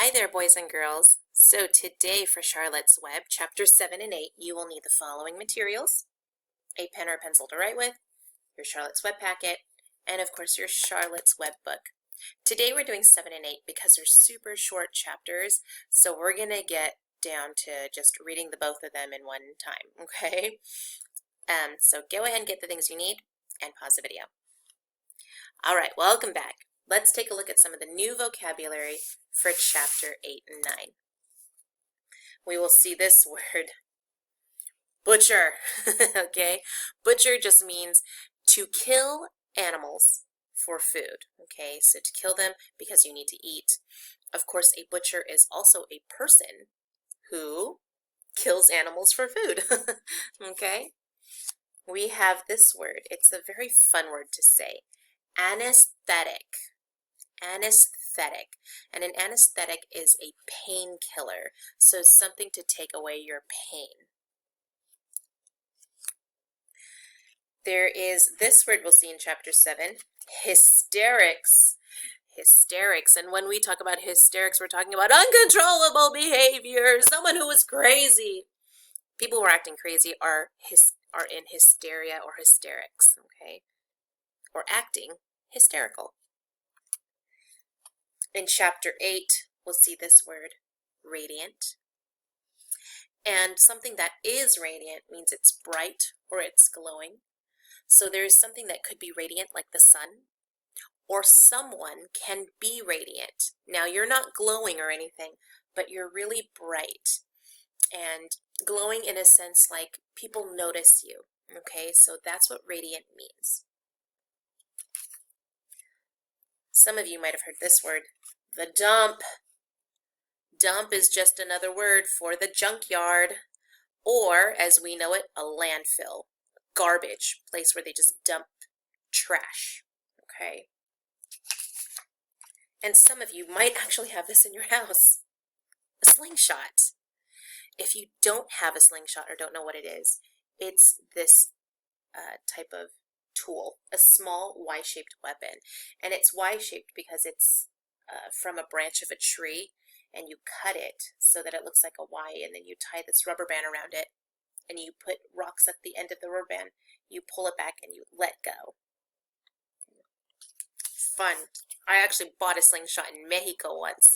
Hi there, boys and girls. So today for Charlotte's Web, chapters 7 and 8, you will need the following materials: a pen or pencil to write with, your Charlotte's Web packet, and of course your Charlotte's Web book. Today we're doing 7 and 8 because they're super short chapters, so we're going to get down to just reading the both of them in one time, okay? So go ahead and get the things you need and pause the video. All right, welcome back. Let's take a look at some of the new vocabulary for chapter 8 and 9. We will see this word, butcher, okay? Butcher just means to kill animals for food, okay? So to kill them because you need to eat. Of course, a butcher is also a person who kills animals for food, okay? We have this word. It's a very fun word to say, anesthetic. Anesthetic. And an anesthetic is a painkiller, so something to take away your pain. There is this word we'll see in chapter 7, hysterics. Hysterics. And when we talk about hysterics, we're talking about uncontrollable behavior, someone who is crazy. People who are acting crazy are in hysteria or hysterics, okay? Or acting hysterical. In chapter 8, we'll see this word, radiant. And something that is radiant means it's bright or it's glowing. So there's something that could be radiant like the sun, or someone can be radiant. Now you're not glowing or anything, but you're really bright and glowing in a sense like people notice you, okay? So that's what radiant means. Some of you might have heard this word, the dump. Dump is just another word for the junkyard, or as we know it, a landfill, garbage, place where they just dump trash, okay? And some of you might actually have this in your house, a slingshot. If you don't have a slingshot or don't know what it is, it's this type of tool, a small Y-shaped weapon. And it's Y-shaped because it's from a branch of a tree, and you cut it so that it looks like a Y, and then you tie this rubber band around it, and you put rocks at the end of the rubber band. You pull it back and you let go. Fun. I actually bought a slingshot in Mexico once,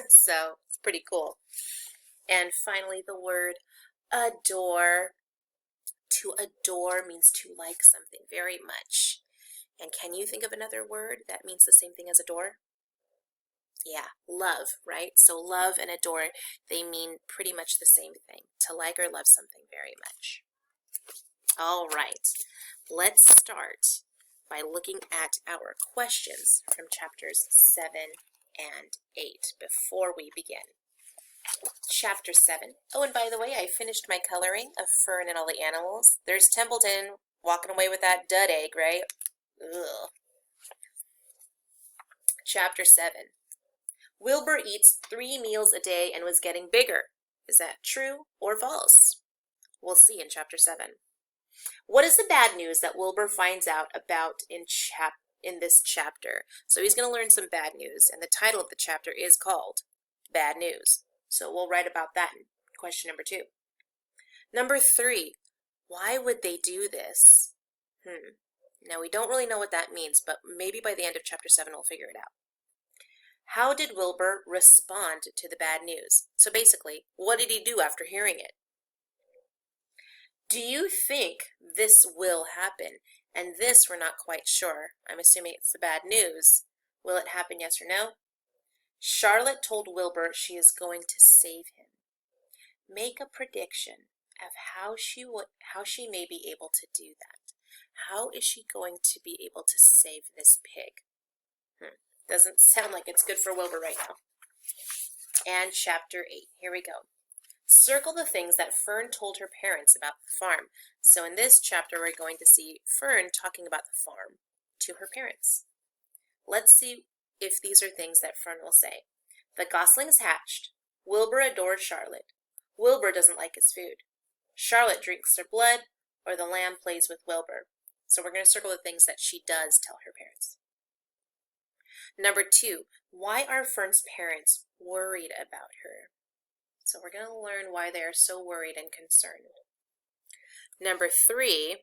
so it's pretty cool. And finally, the word adore. To adore means to like something very much. And can you think of another word that means the same thing as adore? Yeah, love, right? So love and adore, they mean pretty much the same thing, to like or love something very much. All right, let's start by looking at our questions from chapters 7 and 8 before we begin. Chapter 7. Oh, and by the way, I finished my coloring of Fern and all the animals. There's Templeton walking away with that dud egg, right? Ugh. Chapter 7. Wilbur eats 3 meals a day and was getting bigger. Is that true or false? We'll see in chapter 7. What is the bad news that Wilbur finds out about in this chapter? So he's going to learn some bad news, and the title of the chapter is called Bad News. So we'll write about that in question number 2. Number 3, why would they do this? Now we don't really know what that means, but maybe by the end of chapter 7 we'll figure it out. How did Wilbur respond to the bad news? So basically, what did he do after hearing it? Do you think this will happen? And this we're not quite sure. I'm assuming it's the bad news. Will it happen, yes or no? Charlotte told Wilbur she is going to save him. Make a prediction of how she may be able to do that. How is she going to be able to save this pig? Doesn't sound like it's good for Wilbur right now. And chapter 8, here we go. Circle the things that Fern told her parents about the farm. So in this chapter, we're going to see Fern talking about the farm to her parents. Let's see if these are things that Fern will say. The goslings hatched. Wilbur adored Charlotte. Wilbur doesn't like his food. Charlotte drinks her blood, or the lamb plays with Wilbur. So we're going to circle the things that she does tell her parents. Number 2, why are Fern's parents worried about her? So we're going to learn why they are so worried and concerned. Number 3,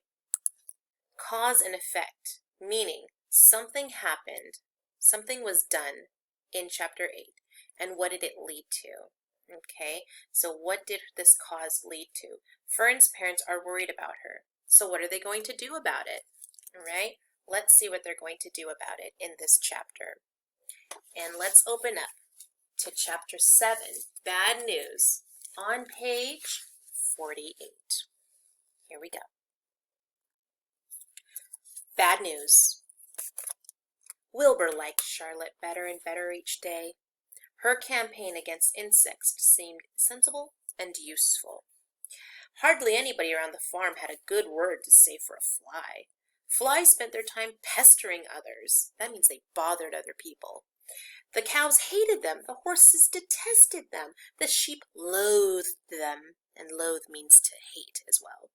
cause and effect, meaning something happened, something was done in chapter 8, and what did it lead to? Okay, so what did this cause lead to? Fern's parents are worried about her. So what are they going to do about it? All right, let's see what they're going to do about it in this chapter. And let's open up to chapter 7, Bad News, on page 48. Here we go. Bad news. Wilbur liked Charlotte better and better each day. Her campaign against insects seemed sensible and useful. Hardly anybody around the farm had a good word to say for a fly. Flies spent their time pestering others. That means they bothered other people. The cows hated them. The horses detested them. The sheep loathed them. And loathe means to hate as well.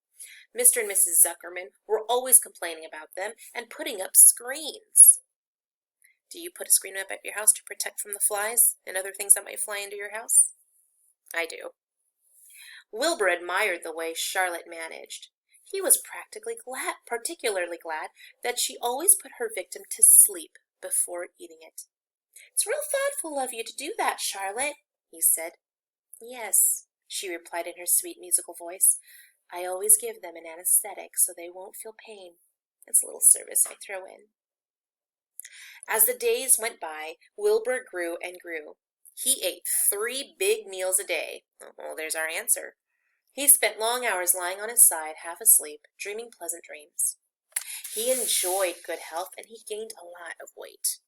Mr. and Mrs. Zuckerman were always complaining about them and putting up screens. Do you put a screen up at your house to protect from the flies and other things that might fly into your house? I do. Wilbur admired the way Charlotte managed. He was particularly glad that she always put her victim to sleep before eating it. "It's real thoughtful of you to do that, Charlotte," he said. "Yes," she replied in her sweet musical voice. "I always give them an anesthetic so they won't feel pain. It's a little service I throw in." As the days went by, Wilbur grew and grew. He ate 3 big meals a day. Oh, there's our answer. He spent long hours lying on his side, half asleep, dreaming pleasant dreams. He enjoyed good health, and he gained a lot of weight.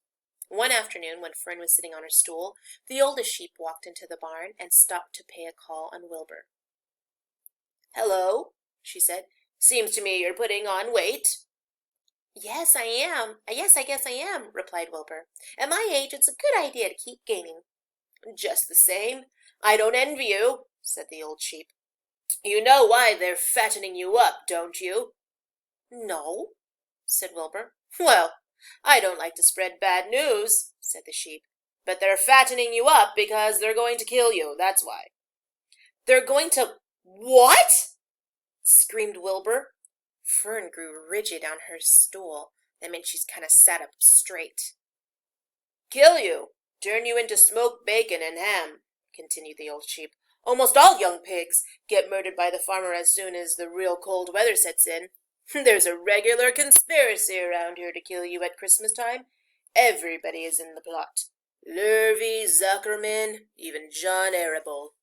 One afternoon, when Fern was sitting on her stool, the oldest sheep walked into the barn and stopped to pay a call on Wilbur. "Hello," she said. "Seems to me you're putting on weight." "Yes, I am. Yes, I guess I am," replied Wilbur. "At my age, it's a good idea to keep gaining." "Just the same, I don't envy you," said the old sheep. "You know why they're fattening you up, don't you?" "No," said Wilbur. "Well, I don't like to spread bad news," said the sheep, "but they're fattening you up because they're going to kill you, that's why." "They're going to what?" screamed Wilbur. Fern grew rigid on her stool. That meant she's kind of sat up straight. "Kill you, turn you into smoked bacon and ham," continued the old sheep. "Almost all young pigs get murdered by the farmer as soon as the real cold weather sets in. There's a regular conspiracy around here to kill you at Christmas time. Everybody is in the plot. Lurvy, Zuckerman, even John Arable."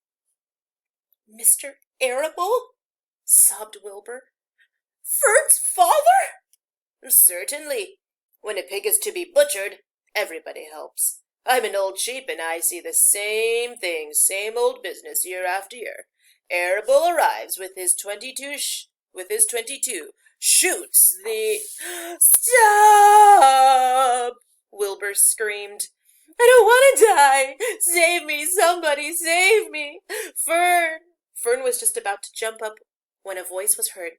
"Mr. Arable?" sobbed Wilbur. "Fern's father?" "Certainly. When a pig is to be butchered, everybody helps. I'm an old sheep, and I see the same thing, same old business, year after year. Arable arrives with his 22, shoots the—" "Stop!" Wilbur screamed. "I don't want to die! Save me, somebody, save me! Fern was just about to jump up when a voice was heard.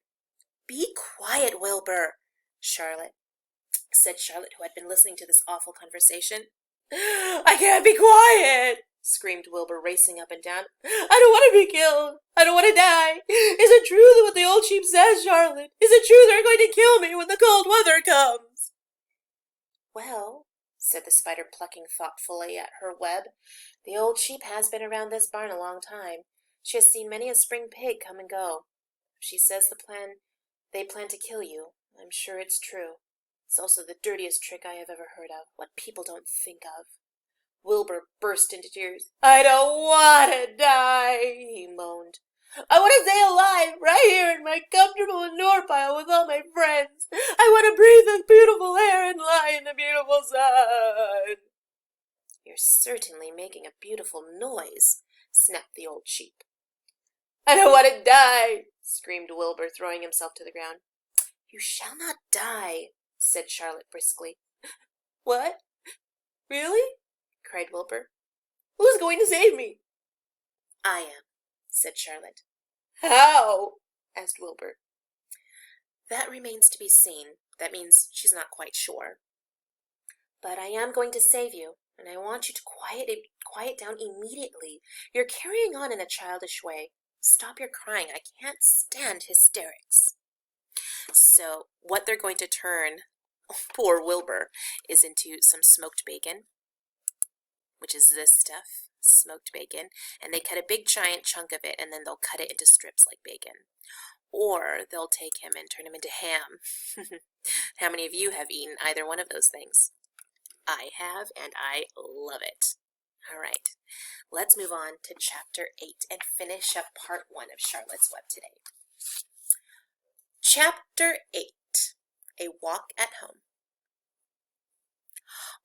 "Be quiet, Wilbur," said Charlotte, who had been listening to this awful conversation. "I can't be quiet!" screamed Wilbur, racing up and down. "I don't want to be killed. I don't want to die. Is it true that what the old sheep says, Charlotte? Is it true they're going to kill me when the cold weather comes?" "Well," said the spider, plucking thoughtfully at her web, "the old sheep has been around this barn a long time. She has seen many a spring pig come and go. She says they plan to kill you. I'm sure it's true. It's also the dirtiest trick I have ever heard of, what people don't think of." Wilbur burst into tears. "I don't want to die," he moaned. "I want to stay alive, right here in my comfortable manure pile with all my friends. I want to breathe the beautiful air and lie in the beautiful sun." "You're certainly making a beautiful noise," snapped the old sheep. "I don't want to die," screamed Wilbur, throwing himself to the ground. "You shall not die," said Charlotte briskly. "What? Really?" cried Wilbur. "Who's going to save me?" "I am," said Charlotte. "How?" asked Wilbur. "That remains to be seen. That means she's not quite sure." But I am going to save you, and I want you to quiet down immediately. You're carrying on in a childish way. Stop your crying. I can't stand hysterics. So what they're going to turn poor Wilbur is into some smoked bacon, which is this stuff, smoked bacon, and they cut a big giant chunk of it and then they'll cut it into strips like bacon. Or they'll take him and turn him into ham. How many of you have eaten either one of those things? I have, and I love it. All right, let's move on to Chapter 8 and finish up Part 1 of Charlotte's Web today. Chapter 8, A Walk at Home.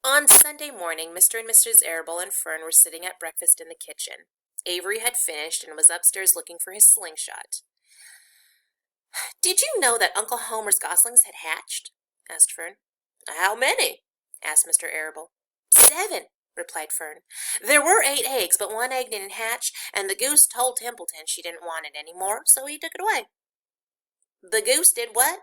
On Sunday morning, Mr. and Mrs. Arable and Fern were sitting at breakfast in the kitchen. Avery had finished and was upstairs looking for his slingshot. "Did you know that Uncle Homer's goslings had hatched?" asked Fern. "How many?" asked Mr. Arable. "7," replied Fern. "There were 8 eggs, but 1 egg didn't hatch, and the goose told Templeton she didn't want it any more, so he took it away." "The goose did what?"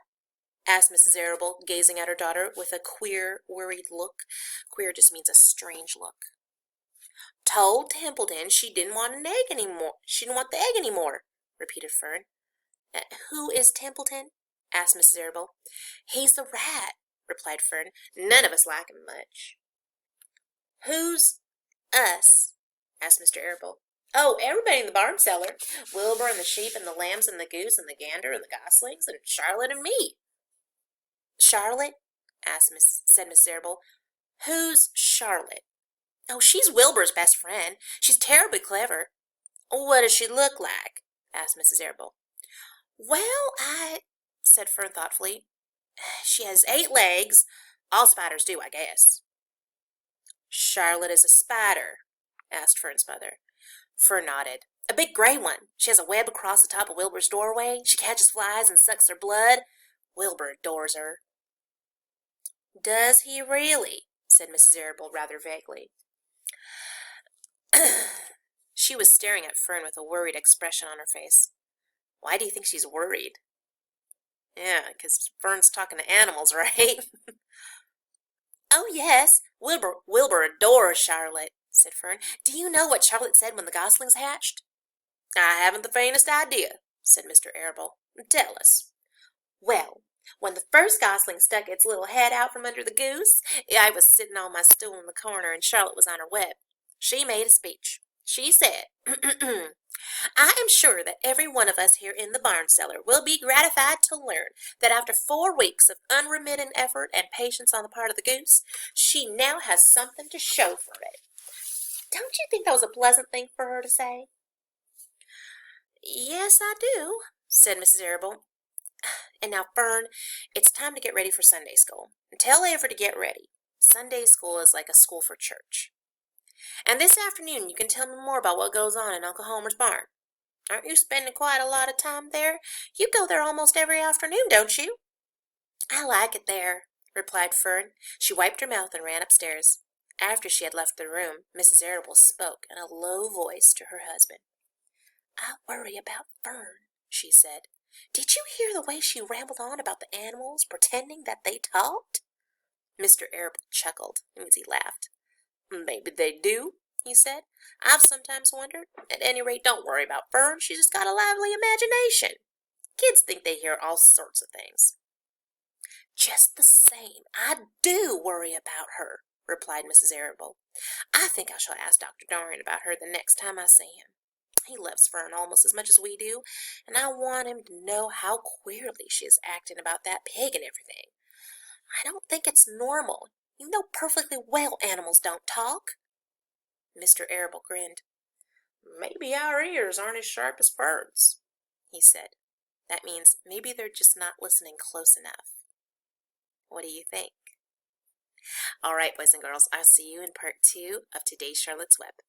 asked Mrs. Arable, gazing at her daughter with a queer, worried look. Queer just means a strange look. "Told Templeton she didn't want an egg anymore. She didn't want the egg anymore," repeated Fern. "Who is Templeton?" asked Mrs. Arable. "He's the rat," replied Fern. "None of us like him much." "Who's us?" asked Mr. Arable. "Oh, everybody in the barn cellar. Wilbur and the sheep and the lambs and the goose and the gander and the goslings and Charlotte and me." "Charlotte?" said Miss Arable. "Who's Charlotte?" "Oh, she's Wilbur's best friend. She's terribly clever." "What does she look like?" asked Mrs. Arable. "Well, said Fern thoughtfully. "She has 8 legs. All spiders do, I guess." "Charlotte is a spider?" asked Fern's mother. Fern nodded. "A big gray one. She has a web across the top of Wilbur's doorway. She catches flies and sucks their blood. Wilbur adores her." "Does he really?" said Mrs. Arable rather vaguely. She was staring at Fern with a worried expression on her face. "Why do you think she's worried?" "Yeah, because Fern's talking to animals, right?" "Oh, yes, Wilbur adores Charlotte," said Fern. "Do you know what Charlotte said when the goslings hatched?" "I haven't the faintest idea," said Mr. Arable. "Tell us." "Well, when the first gosling stuck its little head out from under the goose, I was sitting on my stool in the corner and Charlotte was on her web. She made a speech. She said, 'I am sure that every one of us here in the barn cellar will be gratified to learn that after 4 weeks of unremitting effort and patience on the part of the goose, she now has something to show for it.' Don't you think that was a pleasant thing for her to say?" "Yes, I do," said Mrs. Arable. "And now, Fern, it's time to get ready for Sunday school. Tell Avery to get ready. Sunday school is like a school for church. And this afternoon you can tell me more about what goes on in Uncle Homer's barn. Aren't you spending quite a lot of time there? You go there almost every afternoon, don't you?" "I like it there," replied Fern. She wiped her mouth and ran upstairs. After she had left the room, Mrs. Arable spoke in a low voice to her husband. "I worry about Fern," she said. "Did you hear the way she rambled on about the animals, pretending that they talked?" Mr. Arable chuckled. It means he laughed. "Maybe they do," he said. "I've sometimes wondered. At any rate, don't worry about Fern. She's just got a lively imagination. Kids think they hear all sorts of things." "Just the same, I do worry about her," replied Mrs. Arable. "I think I shall ask Dr. Dorian about her the next time I see him. He loves Fern almost as much as we do, and I want him to know how queerly she is acting about that pig and everything. I don't think it's normal. You know perfectly well animals don't talk." Mr. Arable grinned. "Maybe our ears aren't as sharp as Fern's," he said. That means maybe they're just not listening close enough. What do you think? All right, boys and girls, I'll see you in part 2 of today's Charlotte's Web.